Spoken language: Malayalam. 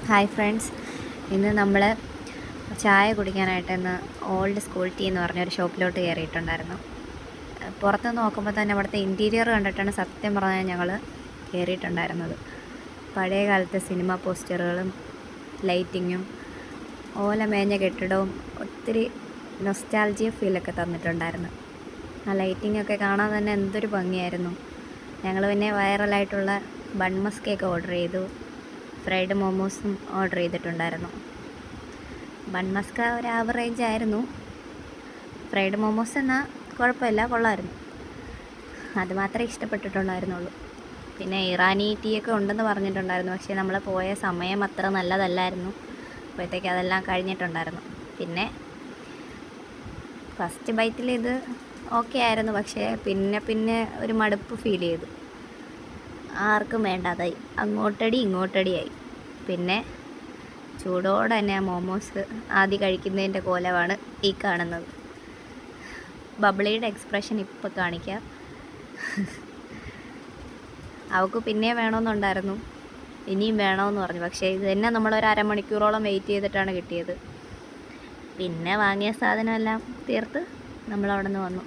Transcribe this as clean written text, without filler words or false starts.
ഹായ് ഫ്രണ്ട്സ്, ഇന്ന് നമ്മൾ ചായ കുടിക്കാനായിട്ട് ഇന്ന് ഓൾഡ് സ്കൂൾ ടീ എന്ന് പറഞ്ഞൊരു ഷോപ്പിലോട്ട് കയറിയിട്ടുണ്ടായിരുന്നു. പുറത്ത് നോക്കുമ്പോൾ തന്നെ അവിടുത്തെ ഇൻറ്റീരിയർ കണ്ടിട്ടാണ് സത്യം പറഞ്ഞാൽ ഞങ്ങൾ കയറിയിട്ടുണ്ടായിരുന്നത്. പഴയ കാലത്തെ സിനിമ പോസ്റ്ററുകളും ലൈറ്റിങ്ങും ഓല മേഞ്ഞ കെട്ടിടവും ഒത്തിരി നൊസ്റ്റാൾജിയ ഫീലൊക്കെ തന്നിട്ടുണ്ടായിരുന്നു. ആ ലൈറ്റിങ്ങൊക്കെ കാണാൻ തന്നെ എന്തൊരു ഭംഗിയായിരുന്നു. ഞങ്ങൾ പിന്നെ വൈറലായിട്ടുള്ള ബൺമസ് കേക്ക് ഓർഡർ ചെയ്തു. ഫ്രൈഡ് മോമോസും ഓർഡർ ചെയ്തിട്ടുണ്ടായിരുന്നു. ബൺമസ്ക ഒരു ആവറേജ് ആയിരുന്നു. ഫ്രൈഡ് മോമോസ് എന്നാൽ കുഴപ്പമില്ല, കൊള്ളായിരുന്നു. അത് മാത്രമേ ഇഷ്ടപ്പെട്ടിട്ടുണ്ടായിരുന്നുള്ളൂ. പിന്നെ ഇറാനി ടീയൊക്കെ ഉണ്ടെന്ന് പറഞ്ഞിട്ടുണ്ടായിരുന്നു. പക്ഷേ നമ്മൾ പോയ സമയം അത്ര നല്ലതല്ലായിരുന്നു. അപ്പോഴത്തേക്ക് അതെല്ലാം കഴിഞ്ഞിട്ടുണ്ടായിരുന്നു. പിന്നെ ഫസ്റ്റ് ബൈറ്റിൽ ഇത് ഓക്കെ ആയിരുന്നു. പക്ഷേ പിന്നെ ഒരു മടുപ്പ് ഫീൽ ചെയ്തു. ആർക്കും വേണ്ടാതായി, അങ്ങോട്ടടി ഇങ്ങോട്ടടിയായി. പിന്നെ ചൂടോടെ തന്നെ ആ മോമോസ് ആദ്യം കഴിക്കുന്നതിൻ്റെ കോലമാണ് ഈ കാണുന്നത്. ബബ്ലിയുടെ എക്സ്പ്രഷൻ ഇപ്പോൾ കാണിക്കാം. അവൾക്ക് പിന്നെയും വേണമെന്നുണ്ടായിരുന്നു, ഇനിയും വേണമെന്ന് പറഞ്ഞു. പക്ഷേ ഇത് തന്നെ നമ്മളൊരു അരമണിക്കൂറോളം വെയിറ്റ് ചെയ്തിട്ടാണ് കിട്ടിയത്. പിന്നെ വാങ്ങിയ സാധനമെല്ലാം തീർത്ത് നമ്മളവിടെ നിന്ന് വന്നു.